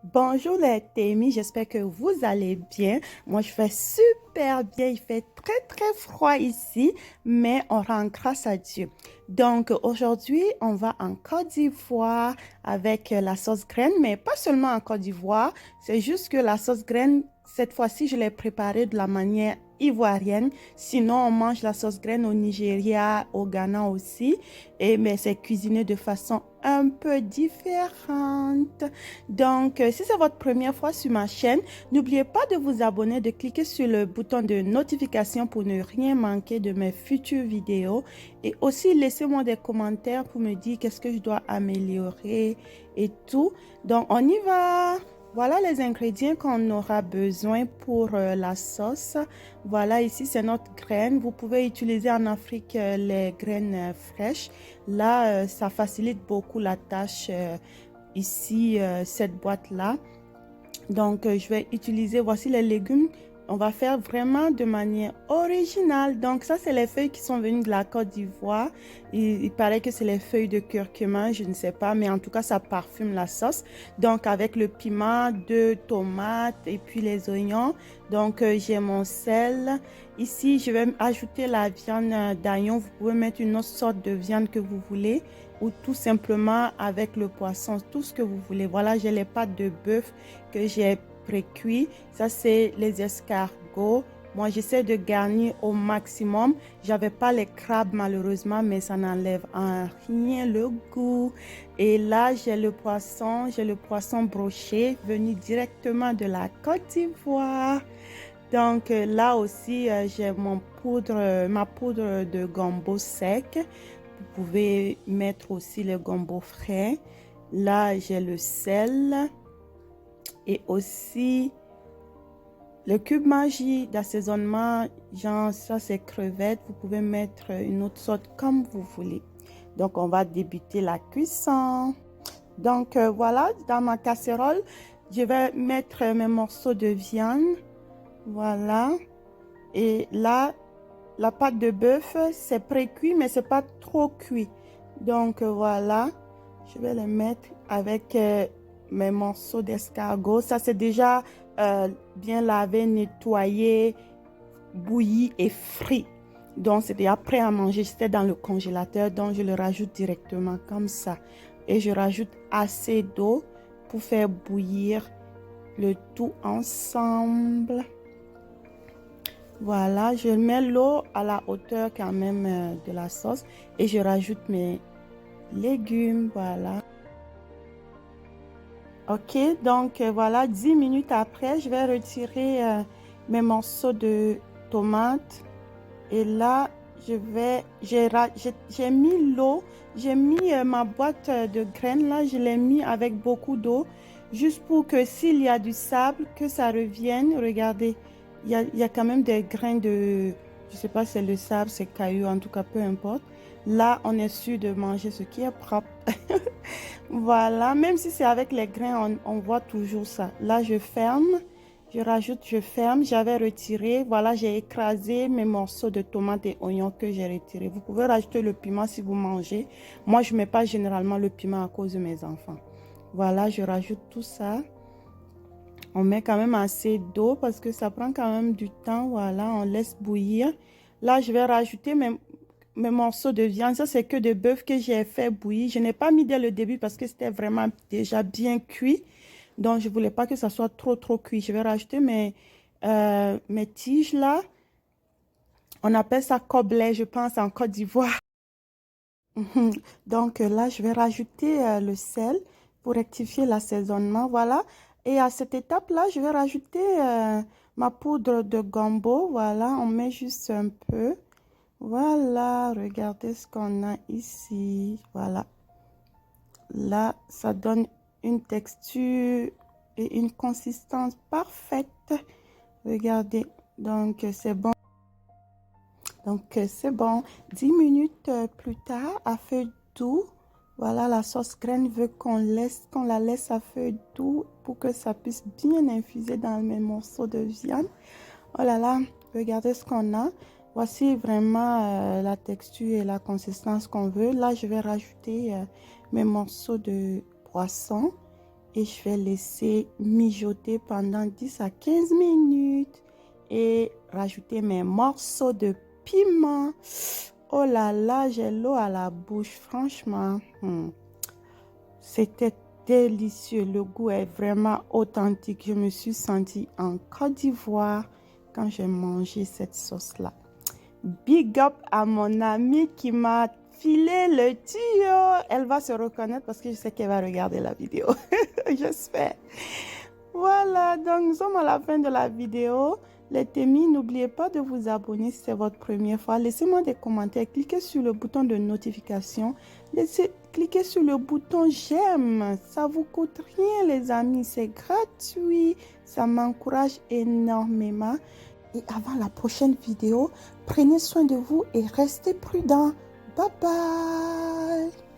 Bonjour les Témis, j'espère que vous allez bien. Moi, je fais super bien. Il fait très froid ici, mais on rend grâce à Dieu. Donc, aujourd'hui, on va en Côte d'Ivoire avec la sauce graine, mais pas seulement en Côte d'Ivoire. C'est juste que la sauce graine, cette fois-ci, je l'ai préparée de la manière ivoirienne. Sinon, on mange la sauce graine au Nigeria, au Ghana aussi, mais c'est cuisiné de façon un peu différente. Donc, si c'est votre première fois sur ma chaîne, n'oubliez pas de vous abonner, de cliquer sur le bouton de notification pour ne rien manquer de mes futures vidéos. Et aussi, laissez-moi des commentaires pour me dire qu'est-ce que je dois améliorer et tout. Donc, on y va! Voilà les ingrédients qu'on aura besoin pour la sauce. Voilà, ici, c'est notre graine. Vous pouvez utiliser en Afrique les graines fraîches. Là, ça facilite beaucoup la tâche ici, cette boîte-là. Donc, je vais utiliser, voici les légumes. On va faire vraiment de manière originale. Donc, ça, c'est les feuilles qui sont venues de la Côte d'Ivoire. Il paraît que c'est les feuilles de curcuma, je ne sais pas, mais en tout cas, ça parfume la sauce. Donc, avec le piment, deux tomates et puis les oignons. Donc, j'ai mon sel. Ici, je vais ajouter la viande d'agneau. Vous pouvez mettre une autre sorte de viande que vous voulez ou tout simplement avec le poisson, tout ce que vous voulez. Voilà, j'ai les pâtes de bœuf que j'ai pré-cuit. Ça, c'est les escargots. Moi, j'essaie de garnir au maximum. J'avais pas les crabes malheureusement, mais ça n'enlève en rien le goût. Et là, j'ai le poisson broché venu directement de la Côte d'Ivoire. Donc là aussi, j'ai ma poudre de gombo sec. Vous pouvez mettre aussi le gombo frais. Là, j'ai le sel et aussi le cube magie d'assaisonnement. Genre, ça, c'est crevettes. Vous pouvez mettre une autre sorte comme vous voulez. Donc, on va débuter la cuisson. Donc, voilà, dans ma casserole, je vais mettre mes morceaux de viande. Voilà. Et là, la pâte de bœuf, c'est pré-cuit, mais c'est pas trop cuit. Donc voilà, je vais le mettre avec mes morceaux d'escargot. Ça, c'est déjà bien lavé, nettoyé, bouilli et frit. Donc, c'était après à manger. C'était dans le congélateur, donc je le rajoute directement comme ça. Et je rajoute assez d'eau pour faire bouillir le tout ensemble. Voilà, je mets l'eau à la hauteur quand même de la sauce et je rajoute mes légumes, voilà. Ok, donc voilà, 10 minutes après, je vais retirer mes morceaux de tomates et là, j'ai mis l'eau, j'ai mis ma boîte de graines là, je l'ai mis avec beaucoup d'eau, juste pour que s'il y a du sable, que ça revienne. Regardez, il y a quand même des grains de, je sais pas si c'est le sable, c'est caillou, en tout cas, peu importe. Là, on est sûr de manger ce qui est propre. Voilà, même si c'est avec les grains, on voit toujours ça. Là, je ferme, je rajoute, je ferme. J'avais retiré, voilà, j'ai écrasé mes morceaux de tomates et oignons que j'ai retirés. Vous pouvez rajouter le piment si vous mangez. Moi, je ne mets pas généralement le piment à cause de mes enfants. Voilà, je rajoute tout ça. On met quand même assez d'eau parce que ça prend quand même du temps. Voilà, on laisse bouillir. Là, je vais rajouter mes morceaux de viande. Ça, c'est que de bœuf que j'ai fait bouillir. Je n'ai pas mis dès le début parce que c'était vraiment déjà bien cuit. Donc, je ne voulais pas que ça soit trop cuit. Je vais rajouter mes tiges là. On appelle ça coblé, je pense, en Côte d'Ivoire. Donc, là, je vais rajouter le sel pour rectifier l'assaisonnement. Voilà. Et à cette étape-là, je vais rajouter ma poudre de gombo. Voilà, on met juste un peu. Voilà, regardez ce qu'on a ici. Voilà. Là, ça donne une texture et une consistance parfaite. Regardez. Donc, c'est bon. Donc, c'est bon. 10 minutes plus tard, à feu doux. Voilà, la sauce graine veut qu'on la laisse à feu doux pour que ça puisse bien infuser dans mes morceaux de viande. Oh là là, regardez ce qu'on a. Voici vraiment la texture et la consistance qu'on veut. Là, je vais rajouter mes morceaux de poisson. et je vais laisser mijoter pendant 10 à 15 minutes et rajouter mes morceaux de piment. Oh là là, j'ai l'eau à la bouche, franchement. C'était délicieux, le goût est vraiment authentique. Je me suis sentie en Côte d'Ivoire quand j'ai mangé cette sauce-là. Big up à mon amie qui m'a filé le tuyau. Elle va se reconnaître parce que je sais qu'elle va regarder la vidéo. J'espère. Voilà, donc nous sommes à la fin de la vidéo. Les Témis, n'oubliez pas de vous abonner si c'est votre première fois. Laissez-moi des commentaires, cliquez sur le bouton de notification. Cliquez sur le bouton j'aime. Ça vous coûte rien les amis, c'est gratuit. Ça m'encourage énormément. Et avant la prochaine vidéo, prenez soin de vous et restez prudents. Bye bye.